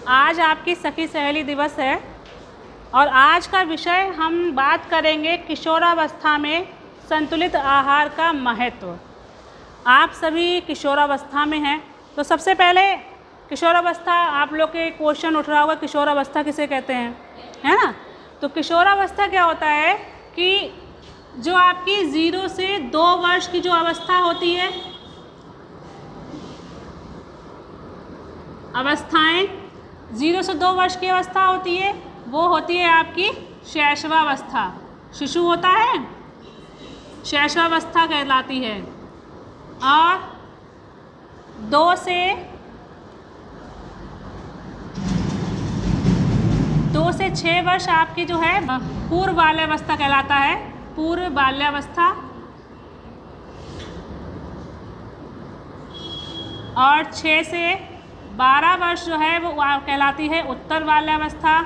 आज आपकी सखी सहेली दिवस है और आज का विषय हम बात करेंगे किशोरावस्था में संतुलित आहार का महत्व। आप सभी किशोरावस्था में हैं, तो सबसे पहले किशोरावस्था आप लोग के क्वेश्चन उठ रहा होगा, किशोरावस्था किसे कहते हैं, है ना। तो किशोरावस्था क्या होता है कि जो आपकी 0 से 2 वर्ष की जो अवस्था होती है, अवस्थाएं 0 से 2 वर्ष की अवस्था होती है, वो होती है आपकी शैशवावस्था। शिशु होता है, शैशवावस्था कहलाती है। और 2 से 6 वर्ष आपकी जो है पूर्व बाल्यावस्था कहलाता है, पूर्व बाल्यावस्था। और 6 से 12 वर्ष जो है वो कहलाती है उत्तर बाल्यावस्था।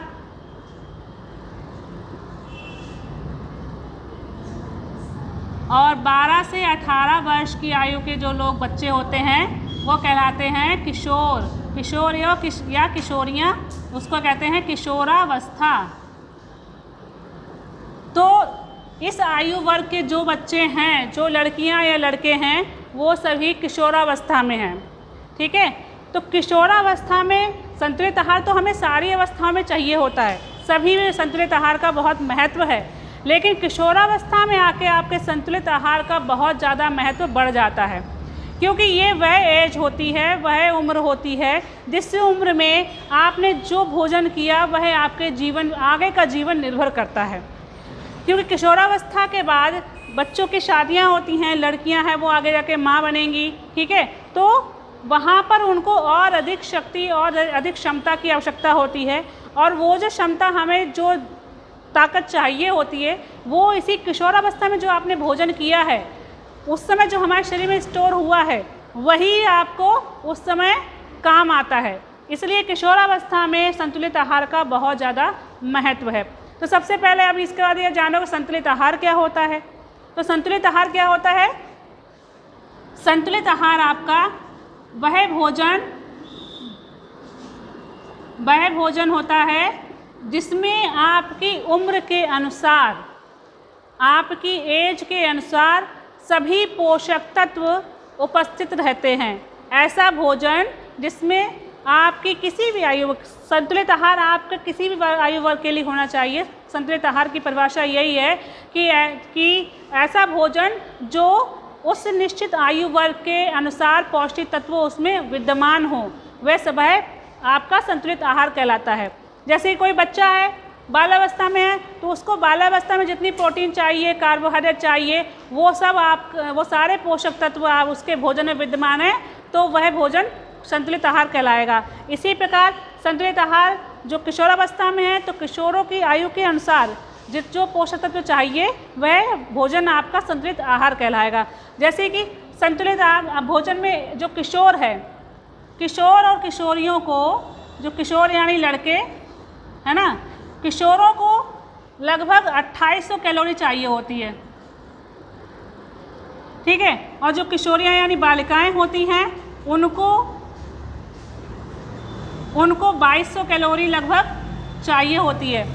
और 12 से 18 वर्ष की आयु के जो लोग बच्चे होते हैं वो कहलाते हैं किशोर। किशोर या किशोरियाँ, उसको कहते हैं किशोरावस्था। तो इस आयु वर्ग के जो बच्चे हैं, जो लड़कियां या लड़के हैं, वो सभी किशोरावस्था में हैं। ठीक है। तो किशोरावस्था में संतुलित आहार तो हमें सारी अवस्थाओं में चाहिए होता है, सभी में संतुलित आहार का बहुत महत्व है, लेकिन किशोरावस्था में आके आपके संतुलित आहार का बहुत ज़्यादा महत्व बढ़ जाता है, क्योंकि ये वह एज होती है, वह उम्र होती है जिस उम्र में आपने जो भोजन किया वह आपके जीवन, आगे का जीवन निर्भर करता है। क्योंकि किशोरावस्था के बाद बच्चों की शादियां होती हैं, लड़कियां हैं वो आगे जाके माँ बनेंगी। ठीक है। तो वहाँ पर उनको और अधिक शक्ति और अधिक क्षमता की आवश्यकता होती है, और वो जो क्षमता, हमें जो ताकत चाहिए होती है, वो इसी किशोरावस्था में जो आपने भोजन किया है, उस समय जो हमारे शरीर में स्टोर हुआ है, वही आपको उस समय काम आता है। इसलिए किशोरावस्था में संतुलित आहार का बहुत ज़्यादा महत्व है। तो सबसे पहले अब इसके बाद ये जानो कि संतुलित आहार क्या होता है। तो संतुलित आहार क्या होता है? संतुलित आहार आपका वह भोजन होता है जिसमें आपकी उम्र के अनुसार, आपकी एज के अनुसार सभी पोषक तत्व उपस्थित रहते हैं। ऐसा भोजन जिसमें आपकी किसी भी आयु, संतुलित आहार आपका किसी भी आयु वर्ग के लिए होना चाहिए। संतुलित आहार की परिभाषा यही है कि ऐसा भोजन जो उस निश्चित आयु वर्ग के अनुसार पौष्टिक तत्व उसमें विद्यमान हो, वह सब आपका संतुलित आहार कहलाता है। जैसे कोई बच्चा है, बाल्यावस्था में है, तो उसको बाल्यावस्था में जितनी प्रोटीन चाहिए, कार्बोहाइड्रेट चाहिए, वो सारे पोषक तत्व आप उसके भोजन में विद्यमान है, तो वह भोजन संतुलित आहार कहलाएगा। इसी प्रकार संतुलित आहार जो किशोरावस्था में है, तो किशोरों की आयु के अनुसार जो पोषक तत्व चाहिए वह भोजन आपका संतुलित आहार कहलाएगा। जैसे कि संतुलित भोजन में जो किशोर है, किशोर और किशोरियों को, जो किशोर यानी लड़के है ना, किशोरों को लगभग 2800 कैलोरी चाहिए होती है। ठीक है। और जो किशोरियाँ यानी बालिकाएं होती हैं, उनको 2200 कैलोरी लगभग चाहिए होती है।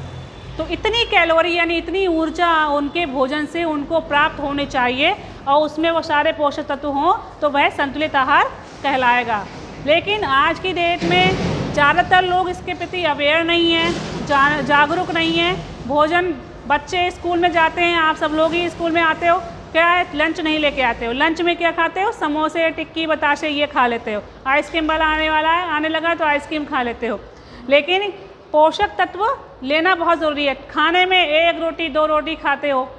तो इतनी कैलोरी यानी इतनी ऊर्जा उनके भोजन से उनको प्राप्त होनी चाहिए, और उसमें वो सारे पोषक तत्व हों, तो वह संतुलित आहार कहलाएगा। लेकिन आज की डेट में ज़्यादातर लोग इसके प्रति अवेयर नहीं हैं, जागरूक नहीं हैं। भोजन, बच्चे स्कूल में जाते हैं, आप सब लोग ही स्कूल में आते हो, क्या है, लंच नहीं लेके आते हो। लंच में क्या खाते हो? समोसे, टिक्की, बताशे, ये खा लेते हो। आइसक्रीम वाला आने लगा तो आइसक्रीम खा लेते हो। लेकिन पोषक तत्व लेना बहुत ज़रूरी है। खाने में 1 रोटी 2 रोटी खाते हो,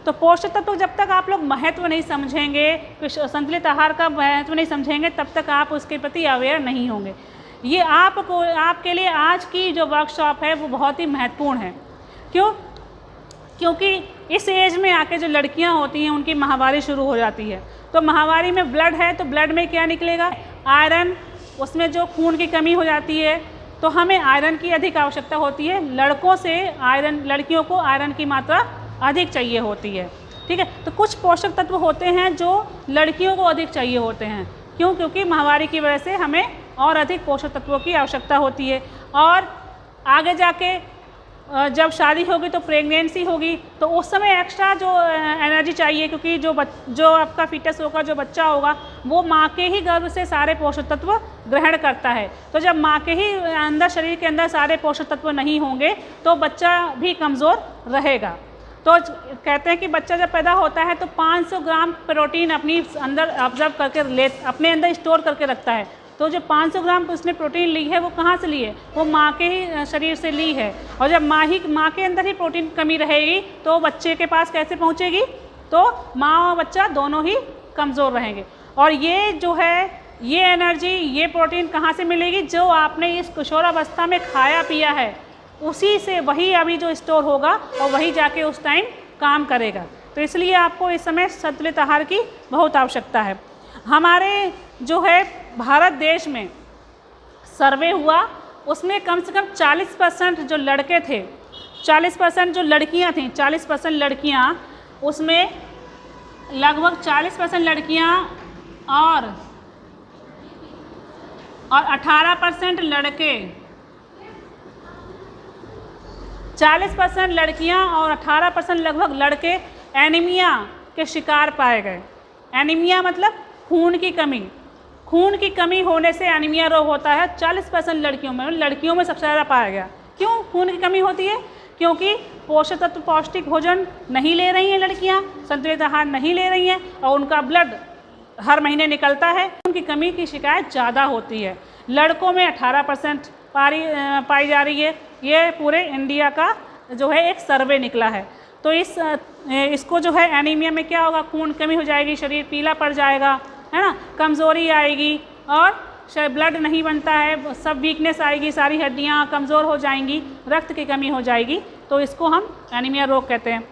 तो पोषक तत्व जब तक आप लोग महत्व नहीं समझेंगे, संतुलित आहार का महत्व नहीं समझेंगे, तब तक आप उसके प्रति अवेयर नहीं होंगे। ये आपके लिए आज की जो वर्कशॉप है वो बहुत ही महत्वपूर्ण है। क्यों? क्योंकि इस एज में आके जो लड़कियां होती हैं उनकी माहवारी शुरू हो जाती है। तो माहवारी में ब्लड है, तो ब्लड में क्या निकलेगा? आयरन। उसमें जो खून की कमी हो जाती है, तो हमें आयरन की अधिक आवश्यकता होती है। लड़कियों को आयरन की मात्रा अधिक चाहिए होती है। ठीक है। तो कुछ पोषक तत्व होते हैं जो लड़कियों को अधिक चाहिए होते हैं। क्यों? क्योंकि माहवारी की वजह से हमें और अधिक पोषक तत्वों की आवश्यकता होती है। और आगे जाके जब शादी होगी तो प्रेगनेंसी होगी तो उस समय एक्स्ट्रा जो एनर्जी चाहिए, क्योंकि जो आपका फीटस होगा, जो बच्चा होगा, वो माँ के ही गर्भ से सारे पोषक तत्व ग्रहण करता है। तो जब माँ के ही अंदर, शरीर के अंदर सारे पोषक तत्व नहीं होंगे तो बच्चा भी कमज़ोर रहेगा। तो कहते हैं कि बच्चा जब पैदा होता है तो 500 ग्राम प्रोटीन अपनी अंदर ऑब्जर्व करके अपने अंदर स्टोर करके रखता है। तो जो 500 ग्राम उसने प्रोटीन ली है वो कहाँ से ली है? वो माँ के ही शरीर से ली है। और जब माँ के अंदर ही प्रोटीन कमी रहेगी तो बच्चे के पास कैसे पहुँचेगी? तो माँ और बच्चा दोनों ही कमज़ोर रहेंगे। और ये जो है, ये एनर्जी, ये प्रोटीन कहाँ से मिलेगी? जो आपने इस किशोरावस्था में खाया पिया है उसी से वही अभी जो स्टोर होगा और वही जाके उस टाइम काम करेगा। तो इसलिए आपको इस समय संतुलित आहार की बहुत आवश्यकता है। हमारे जो है भारत देश में सर्वे हुआ, उसमें कम से कम 40% जो लड़के थे, 40% जो लड़कियां थीं, 40% लड़कियां, उसमें लगभग 40% लड़कियां और 18% लड़के, 40% लड़कियां और 18% लगभग लड़के एनीमिया के शिकार पाए गए। एनीमिया मतलब खून की कमी। खून की कमी होने से एनीमिया रोग होता है 40% लड़कियों में सबसे ज़्यादा पाया गया। क्यों खून की कमी होती है? क्योंकि पोषक तत्व, पौष्टिक भोजन नहीं ले रही हैं लड़कियां, संतुलित आहार नहीं ले रही हैं और उनका ब्लड हर महीने निकलता है, उनकी कमी की शिकायत ज़्यादा होती है। लड़कों में 18% पाई जा रही है। ये पूरे इंडिया का जो है एक सर्वे निकला है। तो इसको जो है एनीमिया में क्या होगा? खून कमी हो जाएगी, शरीर पीला पड़ जाएगा, है ना, कमज़ोरी आएगी और ब्लड नहीं बनता है, सब वीकनेस आएगी, सारी हड्डियाँ कमज़ोर हो जाएंगी, रक्त की कमी हो जाएगी। तो इसको हम एनीमिया रोग कहते हैं।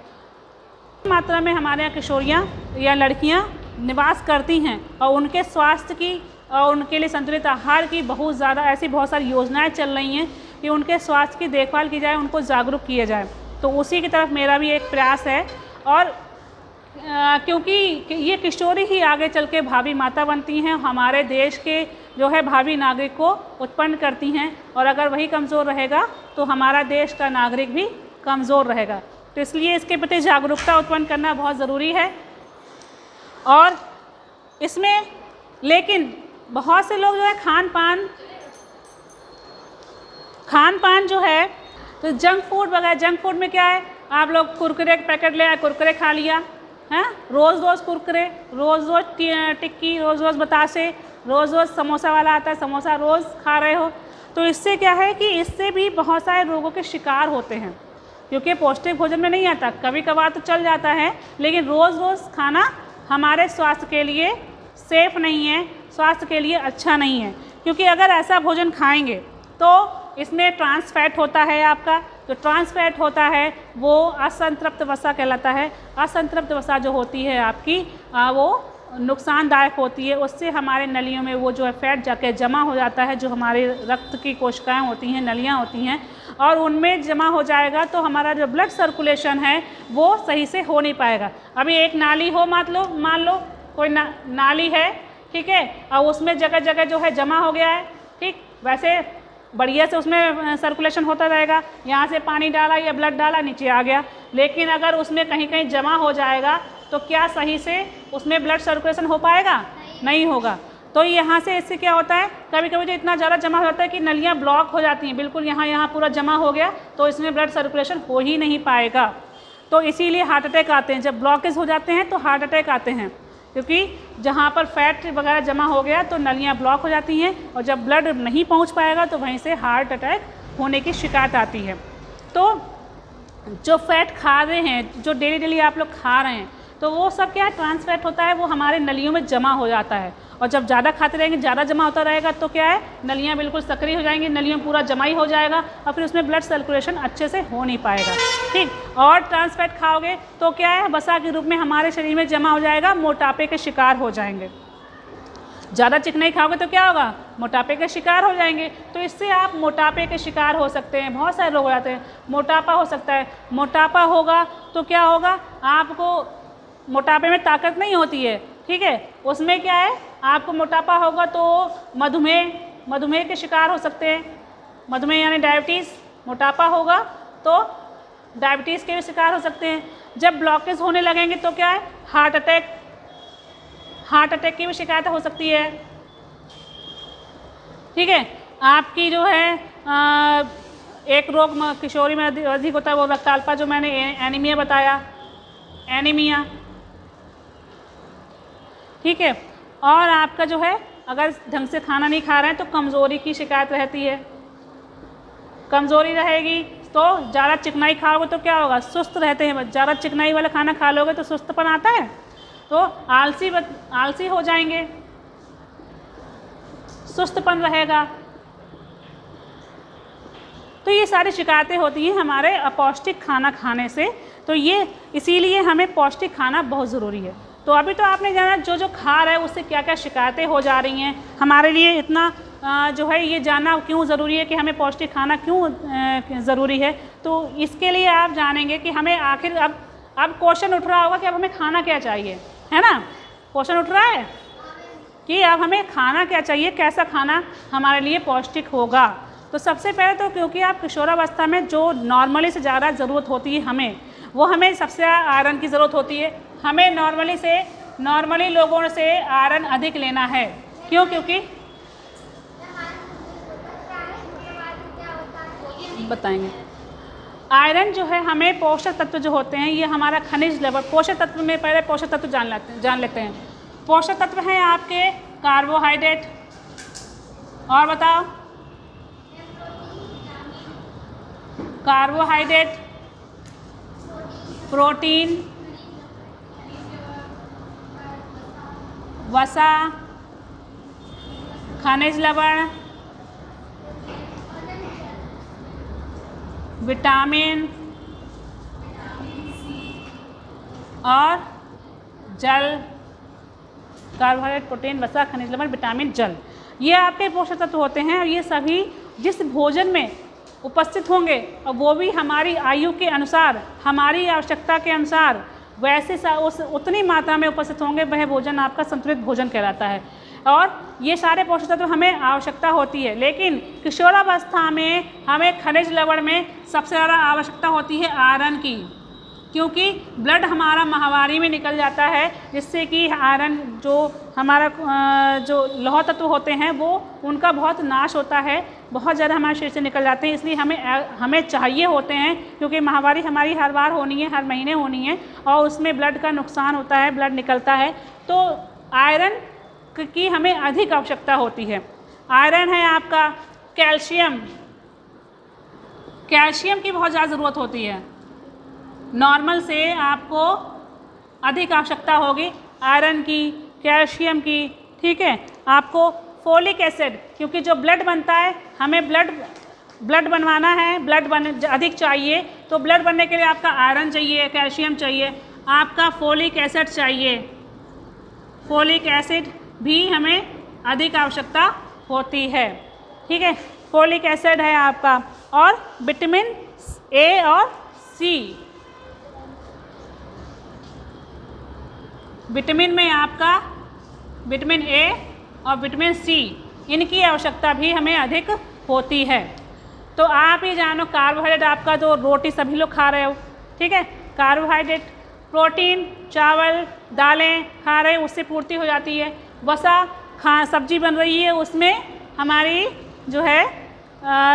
मात्रा में हमारे यहाँ किशोरियाँ या लड़कियाँ निवास करती हैं और उनके स्वास्थ्य की और उनके लिए संतुलित आहार की बहुत सारी योजनाएं चल रही हैं कि उनके स्वास्थ्य की देखभाल की जाए, उनको जागरूक किया जाए। तो उसी की तरफ मेरा भी एक प्रयास है। और क्योंकि ये किशोरी ही आगे चल के भावी माता बनती हैं, हमारे देश के जो है भावी नागरिक को उत्पन्न करती हैं, और अगर वही कमज़ोर रहेगा तो हमारा देश का नागरिक भी कमज़ोर रहेगा। तो इसलिए इसके प्रति जागरूकता उत्पन्न करना बहुत ज़रूरी है। और इसमें लेकिन बहुत से लोग जो है खान पान जो है तो जंक फूड वगैरह, जंक फूड में क्या है? आप लोग कुरकुरे के पैकेट ले आए, कुरकुरे खा लिया, हैं, रोज़ कुरकुरे, रोज़ टिक्की, रोज़ बतासे, रोज़ समोसा वाला आता है, समोसा रोज़ खा रहे हो। तो इससे क्या है कि इससे भी बहुत सारे रोगों के शिकार होते हैं, क्योंकि पौष्टिक भोजन में नहीं आता। कभी कभार तो चल जाता है, लेकिन रोज़ खाना हमारे स्वास्थ्य के लिए सेफ़ नहीं है, स्वास्थ्य के लिए अच्छा नहीं है। क्योंकि अगर ऐसा भोजन खाएंगे तो इसमें ट्रांस फैट होता है। आपका जो ट्रांस फैट होता है वो असंतृप्त वसा कहलाता है। असंतृप्त वसा जो होती है आपकी वो नुकसानदायक होती है। उससे हमारे नलियों में वो जो है फैट जाके जमा हो जाता है, जो हमारे रक्त की कोशिकाएं होती हैं, नलियां होती हैं, और उनमें जमा हो जाएगा तो हमारा जो ब्लड सर्कुलेशन है वो सही से हो नहीं पाएगा। अभी एक नाली हो, मान लो कोई नाली है, ठीक है, और उसमें जगह जगह जो है जमा हो गया है, ठीक, वैसे बढ़िया से उसमें सर्कुलेशन होता रहेगा, यहाँ से पानी डाला या ब्लड डाला नीचे आ गया। लेकिन अगर उसमें कहीं कहीं जमा हो जाएगा तो क्या सही से उसमें ब्लड सर्कुलेशन हो पाएगा? नहीं होगा। तो यहाँ से इससे क्या होता है, कभी कभी तो इतना ज़्यादा जमा हो जाता है कि नलियाँ ब्लॉक हो जाती हैं, बिल्कुल यहाँ पूरा जमा हो गया, तो इसमें ब्लड सर्कुलेशन हो ही नहीं पाएगा। तो इसीलिए हार्ट अटैक आते हैं। जब ब्लॉकेज हो जाते हैं तो हार्ट अटैक आते हैं, क्योंकि जहाँ पर फैट वगैरह जमा हो गया तो नलियाँ ब्लॉक हो जाती हैं, और जब ब्लड नहीं पहुँच पाएगा तो वहीं से हार्ट अटैक होने की शिकायत आती है। तो जो फैट खा रहे हैं, जो डेली आप लोग खा रहे हैं, तो वो सब क्या है, ट्रांस फैट होता है, वो हमारे नलियों में जमा हो जाता है। और जब ज़्यादा खाते रहेंगे, ज़्यादा जमा होता रहेगा तो क्या है, नलियाँ बिल्कुल सक्रिय हो जाएंगी, नलियों में पूरा जमा ही हो जाएगा और फिर उसमें ब्लड सर्कुलेशन अच्छे से हो नहीं पाएगा, ठीक। और ट्रांस फैट खाओगे तो क्या है, वसा के रूप में हमारे शरीर में जमा हो जाएगा, मोटापे के शिकार हो जाएंगे। ज़्यादा चिकनाई खाओगे तो क्या होगा, मोटापे के शिकार हो जाएंगे। तो इससे आप मोटापे के शिकार हो सकते हैं, बहुत सारे रोग हो जाते हैं। मोटापा हो सकता है, मोटापा होगा तो क्या होगा, आपको मोटापे में ताकत नहीं होती है, ठीक है, उसमें क्या है, आपको मोटापा होगा तो मधुमेह मधुमेह के शिकार हो सकते हैं। मधुमेह यानी डायबिटीज़, मोटापा होगा तो डायबिटीज़ के भी शिकार हो सकते हैं। जब ब्लॉकेज होने लगेंगे तो क्या है, हार्ट अटैक की भी शिकायत हो सकती है। ठीक है, आपकी जो है एक रोग किशोरी में अधिक होता है वो रक्ताल्पा, जो मैंने एनीमिया बताया, एनीमिया। ठीक है, और आपका जो है अगर ढंग से खाना नहीं खा रहे हैं तो कमज़ोरी की शिकायत रहती है। कमज़ोरी रहेगी तो ज़्यादा चिकनाई खाओगे तो क्या होगा, सुस्त रहते हैं। ज़्यादा चिकनाई वाला खाना खा लोगे तो सुस्तपन आता है, तो आलसी हो जाएंगे, सुस्तपन रहेगा। तो ये सारी शिकायतें होती हैं हमारे अपौष्टिक खाना खाने से। तो ये इसीलिए हमें पौष्टिक खाना बहुत ज़रूरी है। तो अभी तो आपने जाना जो जो खा रहा है उससे क्या क्या शिकायतें हो जा रही हैं। हमारे लिए इतना जो है ये जानना क्यों ज़रूरी है कि हमें पौष्टिक खाना क्यों ज़रूरी है। तो इसके लिए आप जानेंगे कि हमें आखिर अब क्वेश्चन उठ रहा होगा कि अब हमें खाना क्या चाहिए, है ना। क्वेश्चन उठ रहा है कि अब हमें खाना क्या चाहिए, कैसा खाना हमारे लिए पौष्टिक होगा। तो सबसे पहले तो क्योंकि आप किशोरावस्था में जो नॉर्मली से ज़्यादा ज़रूरत होती है हमें सबसे आयरन की ज़रूरत होती है। हमें नॉर्मली लोगों से आयरन अधिक लेना है। क्यों? क्योंकि बताएंगे आयरन जो है हमें पोषक तत्व जो होते हैं ये हमारा खनिज लेवल। पोषक तत्व में पहले पोषक तत्व जान लेते हैं। पोषक तत्व हैं आपके कार्बोहाइड्रेट, और बताओ, कार्बोहाइड्रेट, प्रोटीन, वसा, खनिज लवण, विटामिन और जल। कार्बोहाइड्रेट, प्रोटीन, वसा, खनिज लवण, विटामिन, जल, ये आपके पोषक तत्व होते हैं। और ये सभी जिस भोजन में उपस्थित होंगे और वो भी हमारी आयु के अनुसार, हमारी आवश्यकता के अनुसार वैसे उतनी मात्रा में उपस्थित होंगे, वह भोजन आपका संतुलित भोजन कहलाता है। और ये सारे पोषक तत्व हमें आवश्यकता होती है। लेकिन किशोरावस्था में हमें खनिज लवण में सबसे ज़्यादा आवश्यकता होती है आयरन की, क्योंकि ब्लड हमारा माहवारी में निकल जाता है, जिससे कि आयरन जो हमारा जो लौह तत्व होते हैं वो उनका बहुत नाश होता है, बहुत ज़्यादा हमारे शरीर से निकल जाते हैं। इसलिए हमें चाहिए होते हैं, क्योंकि माहवारी हमारी हर बार होनी है, हर महीने होनी है, और उसमें ब्लड का नुकसान होता है, ब्लड निकलता है। तो आयरन की हमें अधिक आवश्यकता होती है। आयरन है आपका कैल्शियम, कैल्शियम की बहुत ज़्यादा ज़रूरत होती है। नॉर्मल से आपको अधिक आवश्यकता होगी आयरन की, कैल्शियम की। ठीक है, आपको फोलिक एसिड, क्योंकि जो ब्लड बनता है हमें ब्लड बनवाना है, अधिक चाहिए, तो ब्लड बनने के लिए आपका आयरन चाहिए, कैल्शियम चाहिए, आपका फोलिक एसिड चाहिए। फोलिक एसिड भी हमें अधिक आवश्यकता होती है। ठीक है, फोलिक एसिड है आपका, और विटामिन ए और सी। विटामिन में आपका विटामिन ए और विटामिन सी, इनकी आवश्यकता भी हमें अधिक होती है। तो आप ये जानो कार्बोहाइड्रेट आपका जो रोटी सभी लोग खा रहे हो, ठीक है, कार्बोहाइड्रेट, प्रोटीन, चावल, दालें खा रहे हो, उससे पूर्ति हो जाती है। वसा, सब्जी बन रही है, उसमें हमारी जो है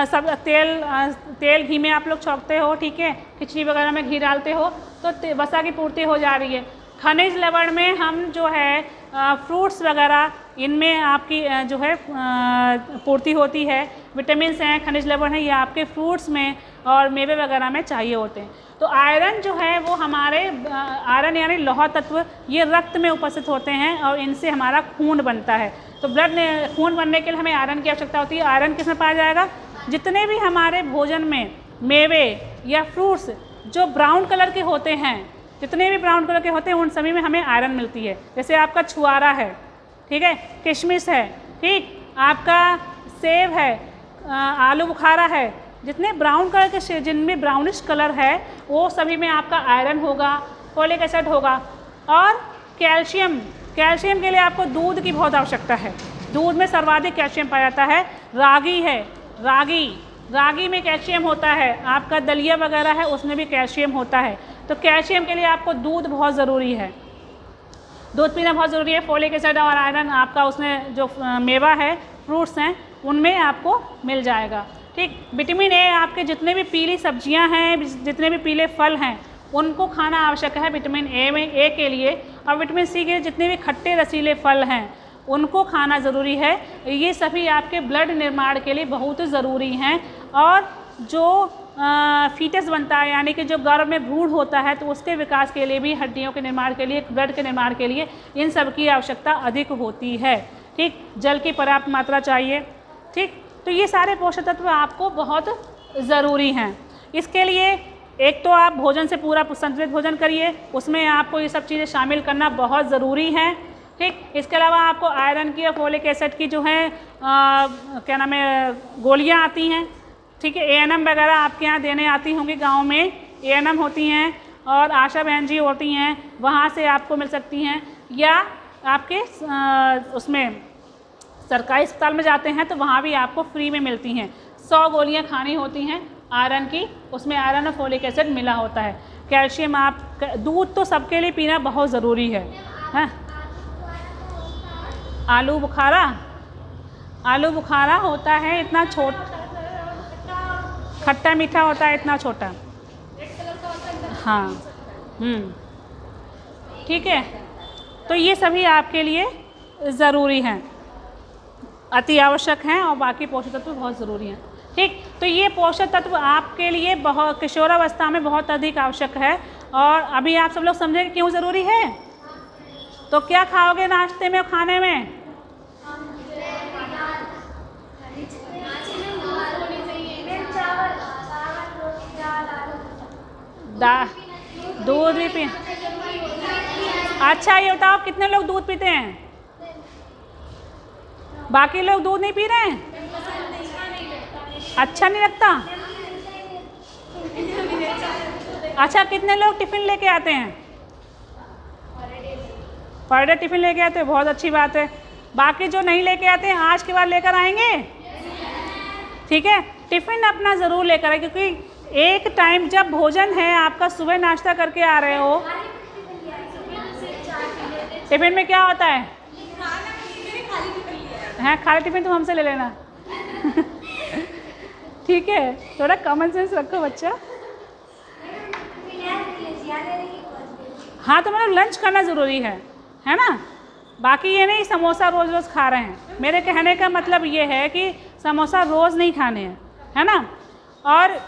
सब तेल घी में आप लोग छौंकते हो, ठीक है, खिचड़ी वगैरह में घी डालते हो, तो वसा की पूर्ति हो जा रही है। खनिज लवण में हम जो है फ्रूट्स वगैरह, इनमें आपकी जो है पूर्ति होती है। विटामिन हैं, खनिज लवण है, ये आपके फ्रूट्स में और मेवे वगैरह में चाहिए होते हैं। तो आयरन जो है वो हमारे आयरन यानी लौह तत्व, ये रक्त में उपस्थित होते हैं और इनसे हमारा खून बनता है। तो खून बनने के लिए हमें आयरन की आवश्यकता होती है। आयरन किसमें पाया जाएगा? जितने भी हमारे भोजन में मेवे या फ्रूट्स जो ब्राउन कलर के होते हैं, जितने भी ब्राउन कलर के होते हैं उन सभी में हमें आयरन मिलती है। जैसे आपका छुआरा है, ठीक है, किशमिश है, ठीक, आपका सेब है, आलू बुखारा है, जितने ब्राउन कलर के, जिनमें ब्राउनिश कलर है, वो सभी में आपका आयरन होगा, फोलिक एसिड होगा। और कैल्शियम, कैल्शियम के लिए आपको दूध की बहुत आवश्यकता है। दूध में सर्वाधिक कैल्शियम पाया जाता है। रागी है, रागी में कैल्शियम होता है, आपका दलिया वगैरह है उसमें भी कैल्शियम होता है। तो कैल्शियम के लिए आपको दूध बहुत ज़रूरी है, दूध पीना बहुत ज़रूरी है। फोलिक एसिड और आयरन आपका उसमें जो मेवा है, फ्रूट्स हैं, उनमें आपको मिल जाएगा। ठीक, विटामिन ए आपके जितने भी पीली सब्जियां हैं, जितने भी पीले फल हैं, उनको खाना आवश्यक है विटामिन ए के लिए। और विटामिन सी के जितने भी खट्टे रसीले फल हैं उनको खाना ज़रूरी है। ये सभी आपके ब्लड निर्माण के लिए बहुत ज़रूरी हैं। और जो फीटस बनता है, यानी कि जो गर्भ में भ्रूण होता है, तो उसके विकास के लिए भी, हड्डियों के निर्माण के लिए, ब्लड के निर्माण के लिए इन सब की आवश्यकता अधिक होती है। ठीक, जल की पर्याप्त मात्रा चाहिए। ठीक, तो ये सारे पोषक तत्व आपको बहुत ज़रूरी हैं। इसके लिए एक तो आप भोजन से पूरा संतुलित भोजन करिए, उसमें आपको ये सब चीज़ें शामिल करना बहुत ज़रूरी है। ठीक, इसके अलावा आपको आयरन की और फोलिक एसिड की जो है क्या नाम है, गोलियाँ आती हैं। ठीक है, ANM वगैरह आपके यहाँ देने आती होंगी, गांव में ANM होती हैं और आशा बहन जी होती हैं, वहाँ से आपको मिल सकती हैं। या आपके उसमें सरकारी अस्पताल में जाते हैं तो वहाँ भी आपको फ्री में मिलती हैं। 100 गोलियाँ खानी होती हैं आयरन की, उसमें आयरन और फोलिक एसिड मिला होता है। कैल्शियम दूध तो सबके लिए पीना बहुत ज़रूरी है। आलू बुखारा होता है इतना छोटा, खट्टा मीठा होता है इतना छोटा। हाँ, ठीक है, तो ये सभी आपके लिए ज़रूरी हैं, अति आवश्यक हैं, और बाकी पोषक तत्व बहुत ज़रूरी हैं। ठीक, तो ये पोषक तत्व आपके लिए बहुत किशोरावस्था में बहुत अधिक आवश्यक है। और अभी आप सब लोग समझेंगे क्यों ज़रूरी है। तो क्या खाओगे नाश्ते में और खाने में? दूध भी पी। अच्छा, ये बताओ कितने लोग दूध पीते हैं? बाकी लोग दूध नहीं पी रहे हैं? अच्छा नहीं लगता? अच्छा, कितने लोग टिफ़िन लेके आते हैं? पर डे टिफ़िन लेके आते हैं, बहुत अच्छी बात है। बाकी जो नहीं लेके आते हैं आज के बाद लेकर आएंगे? ठीक है, टिफ़िन अपना ज़रूर लेकर आए, क्योंकि एक टाइम जब भोजन है आपका, सुबह नाश्ता करके आ रहे हो, टिफ़िन में क्या होता है? हाँ, खाली टिफ़िन तुम हमसे ले लेना। ठीक है, थोड़ा कॉमन सेंस रखो बच्चा। हाँ, तो मतलब लंच करना ज़रूरी है ना। बाकी ये नहीं समोसा रोज़ रोज़ खा रहे हैं। मेरे कहने का मतलब ये है कि समोसा रोज़ नहीं खाने हैं, है ना। और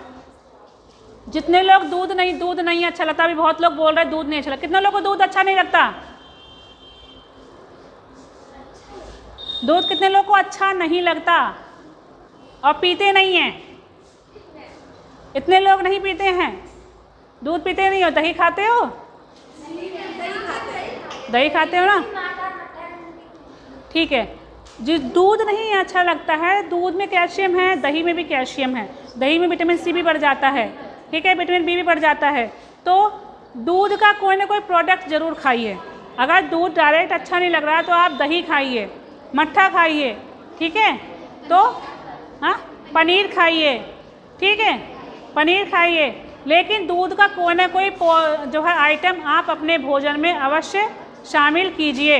जितने लोग दूध नहीं अच्छा लगता, अभी बहुत लोग बोल रहे हैं दूध नहीं अच्छा लगता। कितने लोगों को दूध अच्छा नहीं लगता? दूध कितने लोगों को अच्छा नहीं लगता और पीते नहीं हैं? इतने लोग नहीं पीते हैं, दूध पीते नहीं हो। दही खाते हो? दही खाते हो ना। ठीक है, जो दूध नहीं अच्छा लगता है, दूध में कैल्शियम है, दही में भी कैल्शियम है, दही में विटामिन सी भी बढ़ जाता है। ठीक है, विटामिन बी भी बढ़ जाता है। तो दूध का कोई ना कोई प्रोडक्ट ज़रूर खाइए। अगर दूध डायरेक्ट अच्छा नहीं लग रहा है तो आप दही खाइए, मट्ठा खाइए। ठीक है, तो हाँ, पनीर खाइए। ठीक है, पनीर खाइए, लेकिन दूध का कोई ना कोई जो है आइटम आप अपने भोजन में अवश्य शामिल कीजिए।